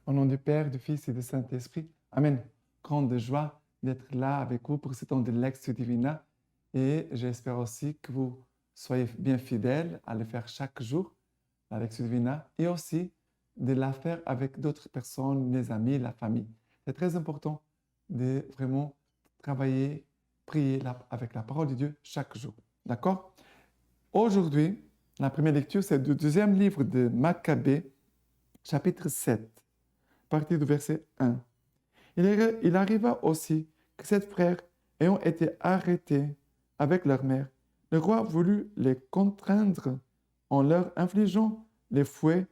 Au nom du Père, du Fils et du Saint-Esprit. Amen. Grande joie d'être là avec vous pour ce temps de Lectio Divina. Et j'espère aussi que vous soyez bien fidèles à le faire chaque jour, la Lectio Divina, et aussi de la faire avec d'autres personnes, les amis, la famille. C'est très important de vraiment travailler, prier avec la parole de Dieu chaque jour. D'accord? Aujourd'hui, la première lecture, c'est du deuxième livre de Maccabée, chapitre 7, partie du verset 1. Il arriva aussi que sept frères, ayant été arrêtés avec leur mère, le roi voulut les contraindre en leur infligeant les fouets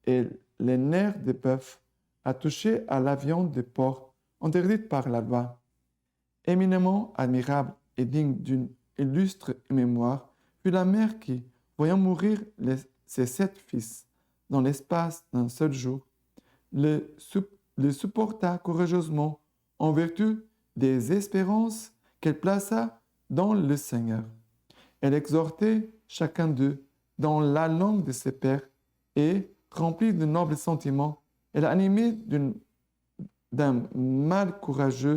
et les nerfs des bœufs à toucher à la viande des porcs interdite par la loi. Éminemment admirable et digne d'une illustre mémoire fut la mère qui, voyant mourir ses sept fils dans l'espace d'un seul jour, le supporta courageusement en vertu des espérances qu'elle plaça dans le Seigneur. Elle exhortait chacun d'eux dans la langue de ses pères et, remplie de nobles sentiments, elle animait d'un mal courage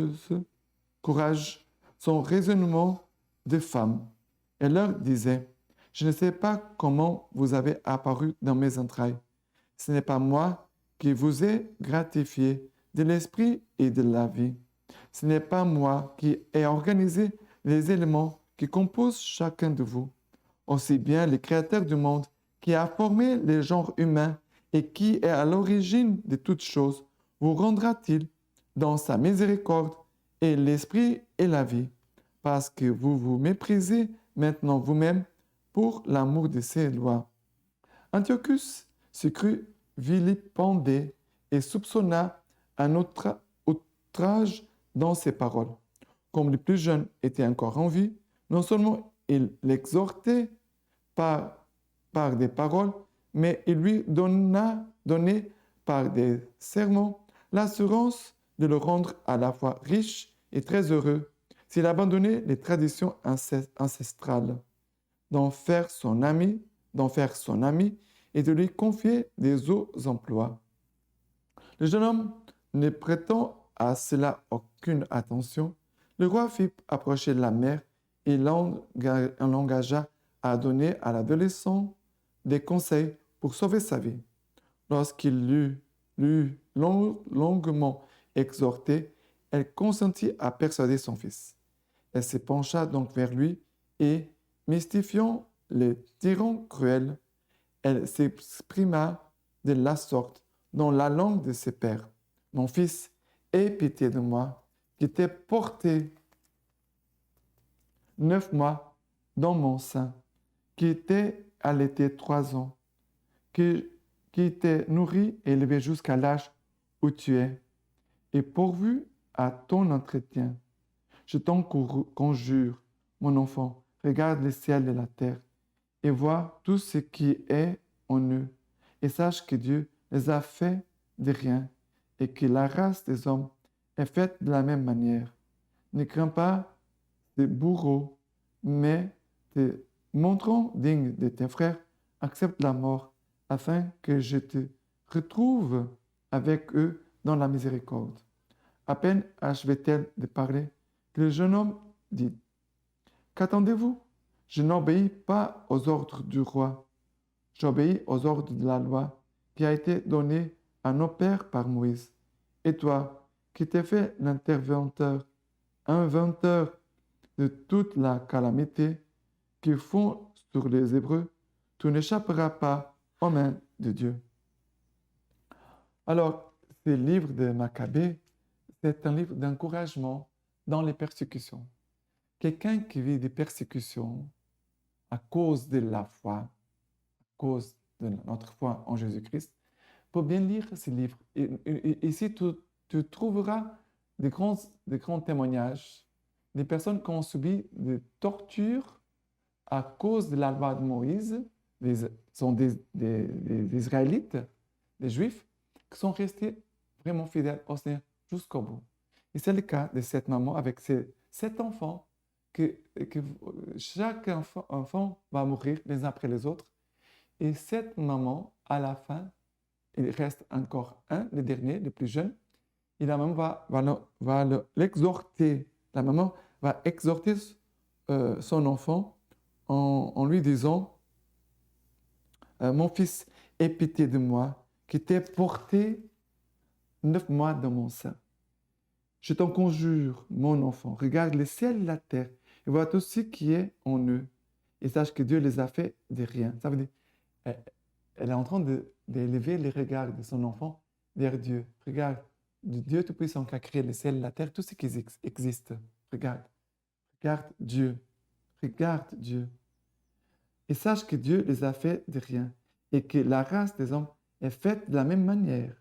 son raisonnement de femme. Elle leur disait, je ne sais pas comment vous avez apparu dans mes entrailles. Ce n'est pas moi qui vous ai gratifié de l'esprit et de la vie. Ce n'est pas moi qui ai organisé les éléments qui composent chacun de vous. Aussi bien le Créateur du monde qui a formé les genres humains et qui est à l'origine de toutes choses, vous rendra-t-il dans sa miséricorde et l'esprit et la vie, parce que vous vous méprisez maintenant vous-même pour l'amour de ses lois. Antiochus se crut vilipendé et soupçonna un outrage dans ses paroles. Comme les plus jeunes étaient encore en vie, non seulement il l'exhortait par, par des paroles, mais il lui donnait par des sermons l'assurance de le rendre à la fois riche et très heureux s'il abandonnait les traditions ancestrales, d'en faire son ami et de lui confier des hauts emplois. Le jeune homme ne prêtant à cela aucune attention, le roi fit approcher la mère et l'engagea à donner à l'adolescent des conseils pour sauver sa vie. Lorsqu'il l'eut longuement exhorté, elle consentit à persuader son fils. Elle se pencha donc vers lui et, mystifiant les tyrans cruels, elle s'exprima de la sorte dans la langue de ses pères. Mon fils, aie pitié de moi, qui t'ai porté 9 mois dans mon sein, qui t'ai allaité 3 ans, qui t'ai nourri et élevé jusqu'à l'âge où tu es, et pourvu à ton entretien. Je t'en conjure, mon enfant, regarde le ciel et la terre, et vois tout ce qui est en eux, et sache que Dieu les a faits de rien, et que la race des hommes est faite de la même manière. Ne crains pas des bourreaux, mais te montrant digne de tes frères, accepte la mort, afin que je te retrouve avec eux dans la miséricorde. À peine achevait-elle de parler que le jeune homme dit, qu'attendez-vous? Je n'obéis pas aux ordres du roi, j'obéis aux ordres de la loi qui a été donnée à nos pères par Moïse. Et toi, qui t'es fait l'interventeur, inventeur de toute la calamité qu'ils font sur les Hébreux, tu n'échapperas pas aux mains de Dieu. Alors, ce livre de Maccabée, c'est un livre d'encouragement dans les persécutions. Quelqu'un qui vit des persécutions à cause de la foi, à cause de notre foi en Jésus-Christ, peut bien lire ce livre. Et ici, tu trouveras des grands témoignages des personnes qui ont subi des tortures à cause de la loi de Moïse, sont des Israélites, des Juifs, qui sont restés vraiment fidèles au Seigneur jusqu'au bout. Et c'est le cas de cette maman avec ses 7 enfants, que chaque enfant va mourir les uns après les autres. Et cette maman, à la fin, il reste encore un, le dernier, le plus jeune, et la maman va l'exhorter. La maman va exhorter son enfant en lui disant, mon fils, aie pitié de moi, qui t'ai porté 9 mois dans mon sein. Je t'en conjure, mon enfant, regarde le ciel et la terre, et vois tout ce qui est en eux, et sache que Dieu les a fait de rien. Ça veut dire, elle est en train d'élever les regards de son enfant vers Dieu. Regarde, Dieu Tout-Puissant qui a créé le ciel, la terre, tout ce qui existe. Regarde, regarde Dieu, regarde Dieu. Et sache que Dieu les a fait de rien, et que la race des hommes est faite de la même manière.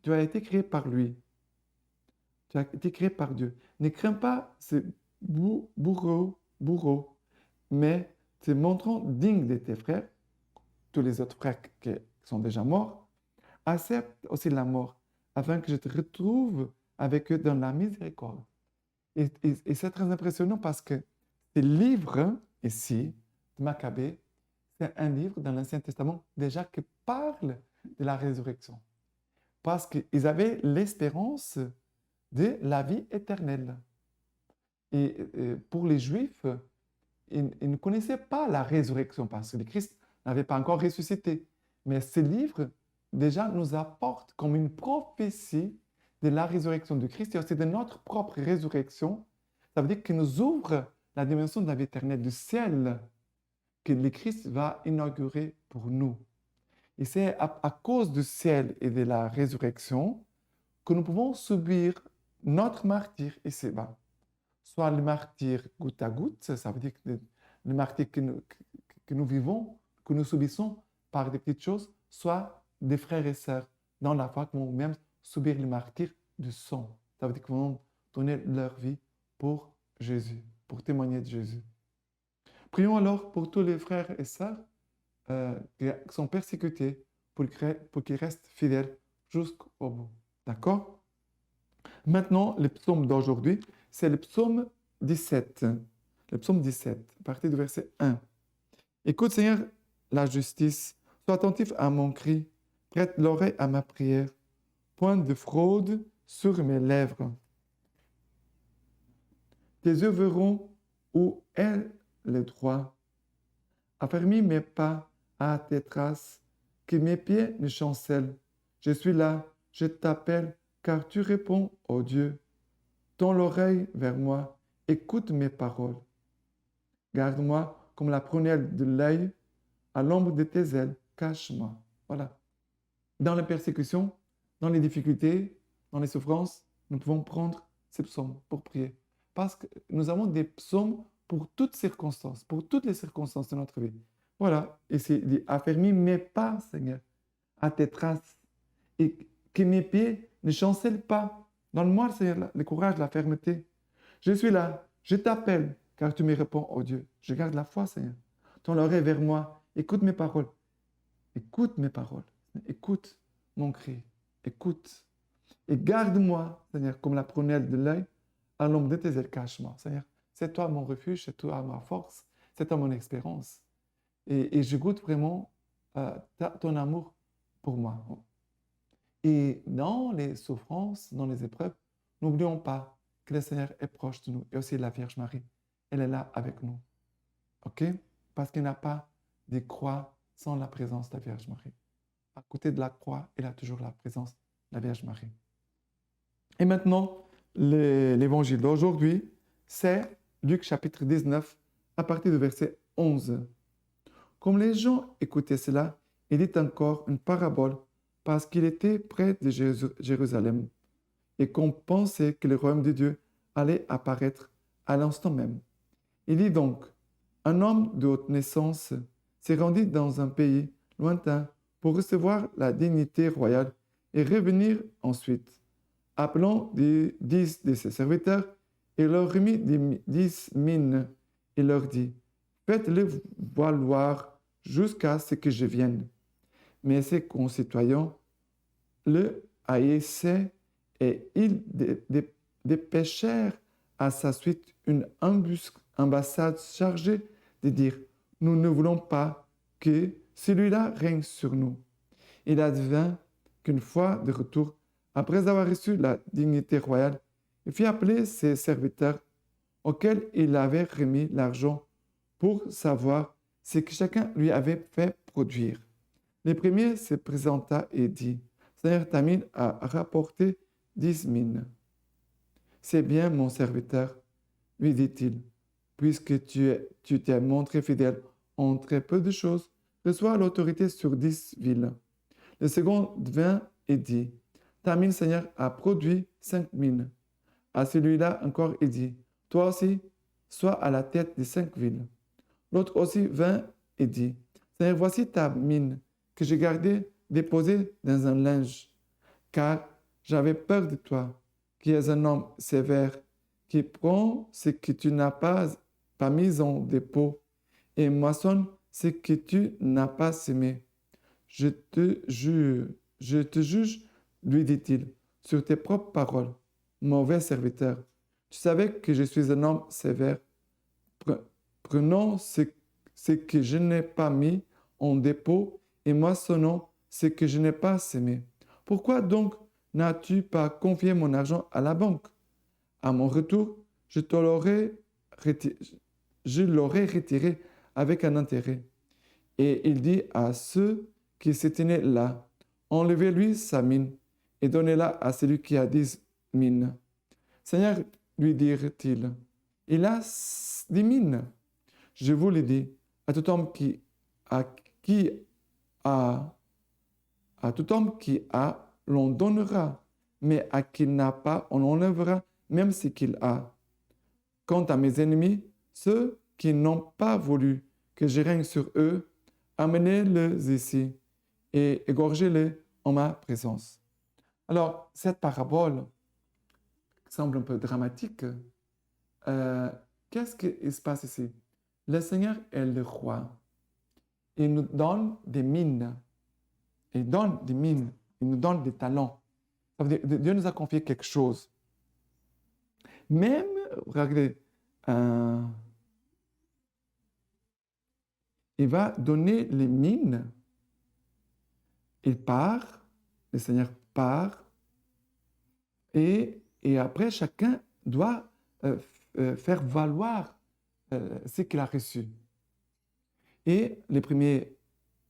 Tu as été créé par lui. Tu as été créé par Dieu. Ne crains pas ce bourreau, mais te montrant digne de tes frères, tous les autres frères qui sont déjà morts, accepte aussi la mort, afin que je te retrouve avec eux dans la miséricorde. Et c'est très impressionnant parce que ce livre ici, de Maccabée, c'est un livre dans l'Ancien Testament déjà qui parle de la résurrection. Parce qu'ils avaient l'espérance de la vie éternelle. Et pour les Juifs, ils ne connaissaient pas la résurrection parce que le Christ n'avait pas encore ressuscité. Mais ce livre, déjà, nous apporte comme une prophétie de la résurrection du Christ et aussi de notre propre résurrection. Ça veut dire qu'il nous ouvre la dimension de la vie éternelle, du ciel, que le Christ va inaugurer pour nous. Et c'est à cause du ciel et de la résurrection que nous pouvons subir notre martyre ici-bas. Soit le martyre goutte à goutte, ça veut dire que le martyre que nous vivons, que nous subissons par des petites choses, soit des frères et sœurs dans la foi qui vont même subir le martyre du sang. Ça veut dire qu'ils vont donner leur vie pour Jésus, pour témoigner de Jésus. Prions alors pour tous les frères et sœurs qui sont persécutés pour qu'ils restent fidèles jusqu'au bout. D'accord? Maintenant, le psaume d'aujourd'hui, c'est le psaume 17. Le psaume 17, à partir du verset 1. Écoute, Seigneur, la justice, sois attentif à mon cri, prête l'oreille à ma prière, point de fraude sur mes lèvres. Tes yeux verront où est le droit. Affermis mes pas à tes traces, que mes pieds ne chancellent. Je suis là, je t'appelle, car tu réponds, ô Dieu. Tends l'oreille vers moi, écoute mes paroles. Garde-moi comme la prunelle de l'œil, à l'ombre de tes ailes, cache-moi. Voilà. Dans les persécutions, dans les difficultés, dans les souffrances, nous pouvons prendre ces psaumes pour prier. Parce que nous avons des psaumes pour toutes circonstances, pour toutes les circonstances de notre vie. Voilà. Et c'est dit, affermis mes pas, Seigneur, à tes traces, et que mes pieds ne chancellent pas. Donne-moi, Seigneur, le courage, la fermeté. Je suis là, je t'appelle, car tu me réponds, oh Dieu. Je garde la foi, Seigneur. Tends l'oreille vers moi, écoute mes paroles. Écoute mes paroles. Écoute mon cri. Écoute. Et garde-moi, Seigneur, comme la prunelle de l'œil, à l'ombre de tes ailes, cache-moi. Seigneur, c'est toi mon refuge, c'est toi ma force, c'est toi mon espérance. Et je goûte vraiment ton amour pour moi. Et dans les souffrances, dans les épreuves, n'oublions pas que le Seigneur est proche de nous et aussi la Vierge Marie. Elle est là avec nous. OK? Parce qu'il n'y a pas de croix sans la présence de la Vierge Marie. À côté de la croix, il y a toujours la présence de la Vierge Marie. Et maintenant, l'évangile d'aujourd'hui, c'est Luc chapitre 19, à partir du verset 11. Comme les gens écoutaient cela, il dit encore une parabole parce qu'il était près de Jérusalem et qu'on pensait que le royaume de Dieu allait apparaître à l'instant même. Il dit donc, un homme de haute naissance s'est rendu dans un pays lointain pour recevoir la dignité royale et revenir ensuite. Appelant 10 de ses serviteurs, il leur remit 10 mines et leur dit, faites-les valoir jusqu'à ce que je vienne. Mais ses concitoyens le haïssaient et ils dépêchèrent à sa suite une ambassade chargée de dire « Nous ne voulons pas que celui-là règne sur nous ». Il advint qu'une fois de retour, après avoir reçu la dignité royale, il fit appeler ses serviteurs auxquels il avait remis l'argent pour savoir ce que chacun lui avait fait produire. Le premier se présenta et dit, « Seigneur, ta mine a rapporté 10 mines. » « C'est bien, mon serviteur, lui dit-il, puisque tu t'es montré fidèle en très peu de choses, reçois l'autorité sur 10 villes. » Le second vint et dit, « Ta mine, Seigneur, a produit 5 mines. » À celui-là encore, il dit, « Toi aussi, sois à la tête des 5 villes. » L'autre aussi vint et dit, « Seigneur, voici ta mine que j'ai gardée déposée dans un linge, car j'avais peur de toi, qui es un homme sévère, qui prend ce que tu n'as pas mis en dépôt et moissonne ce que tu n'as pas semé. Je te juge, lui dit-il, sur tes propres paroles, mauvais serviteur. Tu savais que je suis un homme sévère. Prenons ce que je n'ai pas mis en dépôt et moissonnons ce que je n'ai pas semé. Pourquoi donc n'as-tu pas confié mon argent à la banque? À mon retour, je l'aurais retiré avec un intérêt. » Et il dit à ceux qui se tenaient là, « Enlevez-lui sa mine et donnez-la à celui qui a 10 mines. » « Seigneur, lui dirent-ils, il a 10 mines. Je vous le dis, à tout homme qui a, l'on donnera, mais à qui n'a pas, on enlèvera même ce qu'il a. Quant à mes ennemis, ceux qui n'ont pas voulu que je règne sur eux, amenez-les ici et égorgez-les en ma présence. » Alors, cette parabole semble un peu dramatique. Qu'est-ce qui se passe ici? Le Seigneur est le roi. Il nous donne des mines. Il donne des mines. Il nous donne des talents. Ça veut dire, Dieu nous a confié quelque chose. Même, regardez, il va donner les mines. Il part, le Seigneur part, et après, chacun doit faire valoir ce qu'il a reçu. Et le premier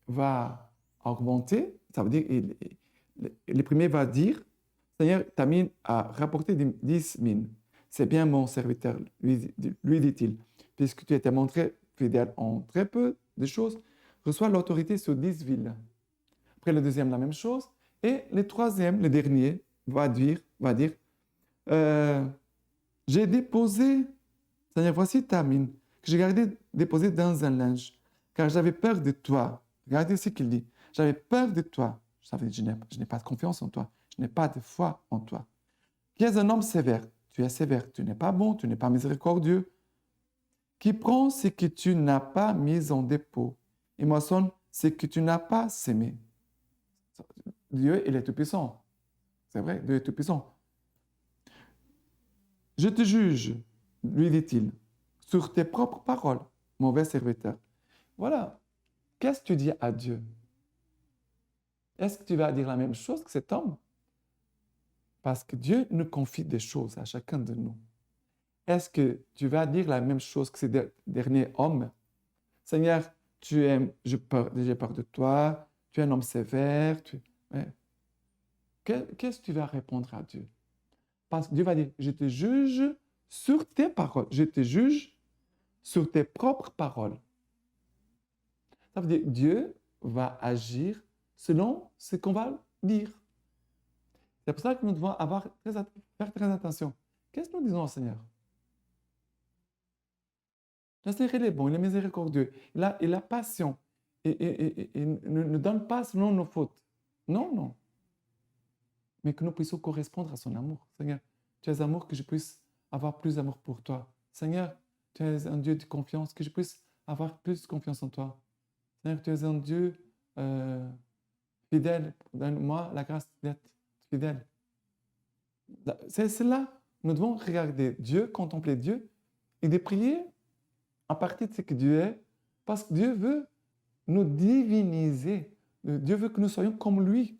va augmenter, ça veut dire, le premier va dire, « Seigneur, ta mine a rapporté 10 mines. C'est bien, mon serviteur, lui dit-il, puisque tu étais montré fidèle en très peu de choses, reçois l'autorité sur 10 villes. » Après, le deuxième, la même chose. Et le troisième, le dernier, va dire, j'ai déposé, Seigneur, voici ta mine, que j'ai gardée déposée dans un linge, car j'avais peur de toi. Regardez ce qu'il dit. J'avais peur de toi. Ça veut dire, je n'ai pas de confiance en toi. Je n'ai pas de foi en toi. Qui es un homme sévère. Tu es sévère. Tu n'es pas bon. Tu n'es pas miséricordieux. Qui prend ce que tu n'as pas mis en dépôt et moissonne ce que tu n'as pas semé. Dieu, il est tout-puissant. C'est vrai, Dieu est tout-puissant. Je te juge, lui dit-il, sur tes propres paroles, mauvais serviteur. Voilà. Qu'est-ce que tu dis à Dieu? Est-ce que tu vas dire la même chose que cet homme? Parce que Dieu nous confie des choses à chacun de nous. Est-ce que tu vas dire la même chose que ce dernier homme? Seigneur, j'ai peur de toi, tu es un homme sévère. Qu'est-ce que tu vas répondre à Dieu? Parce que Dieu va dire, je te juge sur tes paroles. Je te juge sur tes propres paroles. Ça veut dire Dieu va agir selon ce qu'on va dire. C'est pour ça que nous devons faire très attention. Qu'est-ce que nous disons au Seigneur? Le Seigneur, il est bon, il est miséricordieux, il a passion. Et ne nous donne pas selon nos fautes. Non, non. Mais que nous puissions correspondre à son amour. Seigneur, tu es amour, que je puisse avoir plus d'amour pour toi. Seigneur, tu es un Dieu de confiance, que je puisse avoir plus de confiance en toi. Seigneur, tu es un Dieu fidèle. Donne-moi la grâce d'être fidèle. C'est là, nous devons regarder Dieu, contempler Dieu et de prier à partir de ce que Dieu est, parce que Dieu veut nous diviniser, Dieu veut que nous soyons comme lui.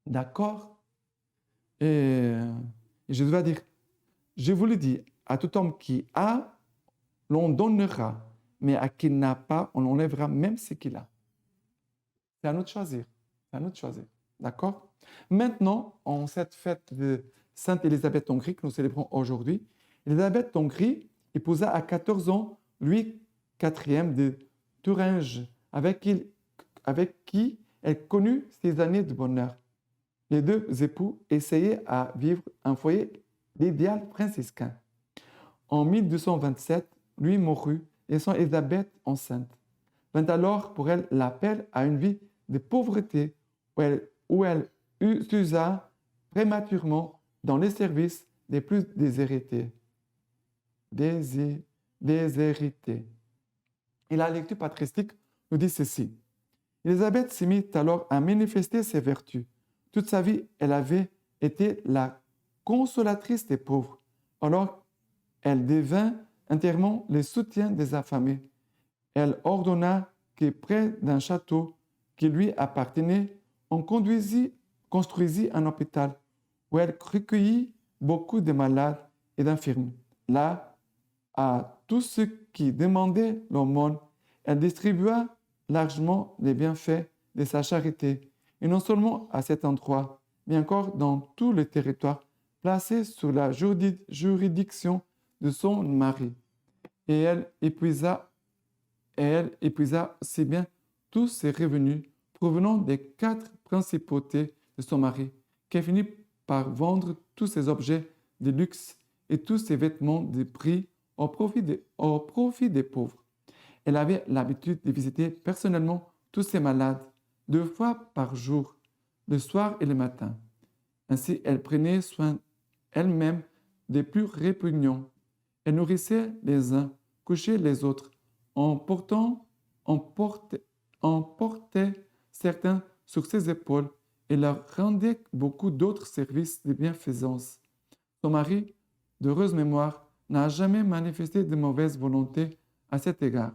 D'accord? Et je dois dire, je vous le dis, à tout homme qui a, l'on donnera, mais à qui n'a pas, on enlèvera même ce qu'il a. C'est à nous de choisir. C'est à nous de choisir. D'accord? Maintenant, en cette fête de Sainte Élisabeth d'Hongrie que nous célébrons aujourd'hui, Élisabeth d'Hongrie épousa à 14 ans Louis IV de Thuringe, avec qui elle connut ses années de bonheur. Les deux époux essayaient à vivre un foyer d'idéal franciscain. En 1227, Louis mourut, laissant Élisabeth enceinte. Vint alors pour elle l'appel à une vie de pauvreté où elle s'usa prématurément dans les services des plus déshérités. Et la lecture patristique nous dit ceci. Élisabeth se mit alors à manifester ses vertus. Toute sa vie, elle avait été la consolatrice des pauvres. Alors, elle devint entièrement le soutien des affamés. Elle ordonna que près d'un château qui lui appartenait, on construisit un hôpital où elle recueillit beaucoup de malades et d'infirmes. Là, à tous ceux qui demandaient l'aumône, elle distribua largement les bienfaits de sa charité, et non seulement à cet endroit, mais encore dans tout le territoire placé sous la juridiction de son mari. Et elle épuisa si bien tous ses revenus provenant des 4 principautés de son mari, qu'elle finit par vendre tous ses objets de luxe et tous ses vêtements de prix au profit des pauvres. Elle avait l'habitude de visiter personnellement tous ses malades 2 fois par jour, le soir et le matin. Ainsi, elle prenait soin elle-même des plus répugnants. Elle nourrissait les uns, couchait les autres, emportait certains sur ses épaules et leur rendait beaucoup d'autres services de bienfaisance. Son mari, d'heureuse mémoire, n'a jamais manifesté de mauvaise volonté à cet égard.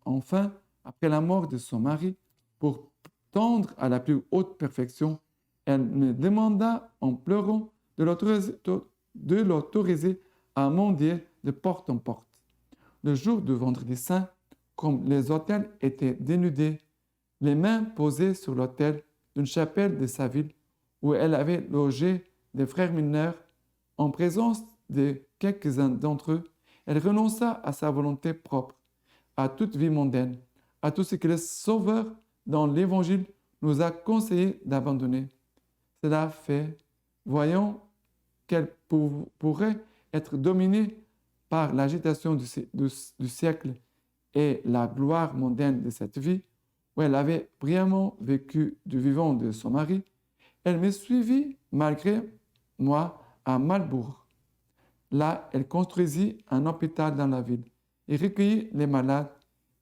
Enfin, après la mort de son mari, pour tendre à la plus haute perfection, elle me demanda en pleurant de l'autoriser à mendier de porte en porte. Le jour du vendredi saint, comme les autels étaient dénudés, les mains posées sur l'autel d'une chapelle de sa ville où elle avait logé des frères mineurs, en présence de quelques-uns d'entre eux, elle renonça à sa volonté propre, à toute vie mondaine, à tout ce que le Sauveur dans l'Évangile nous a conseillé d'abandonner. Cela fait, voyant qu'elle pourrait être dominée par l'agitation du siècle et la gloire mondaine de cette vie, où elle avait brillamment vécu du vivant de son mari, elle me suivit malgré moi à Malbourg. Là, elle construisit un hôpital dans la ville et recueillit les malades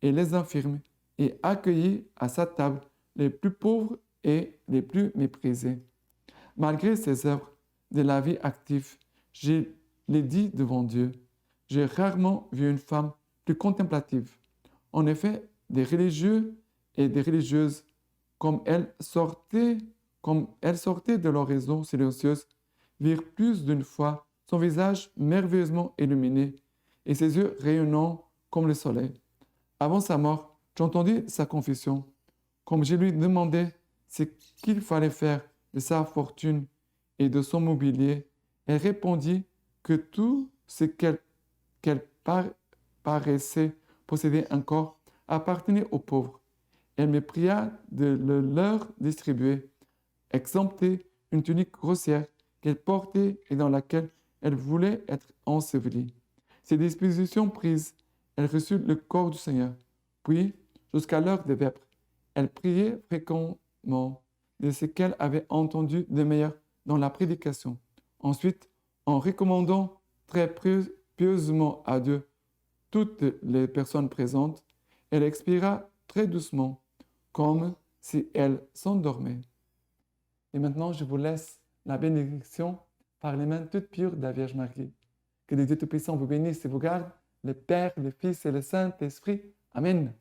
et les infirmes et accueillit à sa table les plus pauvres et les plus méprisés. Malgré ces œuvres de la vie active, je l'ai dit devant Dieu, j'ai rarement vu une femme plus contemplative. En effet, des religieux et des religieuses, comme elles sortaient de l'oraison silencieuse, virent plus d'une fois son visage merveilleusement illuminé et ses yeux rayonnant comme le soleil. Avant sa mort, j'entendis sa confession. Comme je lui demandais ce qu'il fallait faire de sa fortune et de son mobilier, elle répondit que tout ce qu'elle paraissait posséder encore appartenait aux pauvres. Elle me pria de le leur distribuer, excepté une tunique grossière qu'elle portait et dans laquelle elle voulait être ensevelie. Ces dispositions prises, elle reçut le corps du Seigneur. Puis, jusqu'à l'heure des vêpres, elle priait fréquemment de ce qu'elle avait entendu de meilleur dans la prédication. Ensuite, en recommandant très pieusement à Dieu toutes les personnes présentes, elle expira très doucement, comme si elle s'endormait. Et maintenant, je vous laisse la bénédiction par les mains toutes pures de la Vierge Marie. Que le Dieu Tout-Puissant vous bénisse et vous garde, le Père, le Fils et le Saint-Esprit. Amen.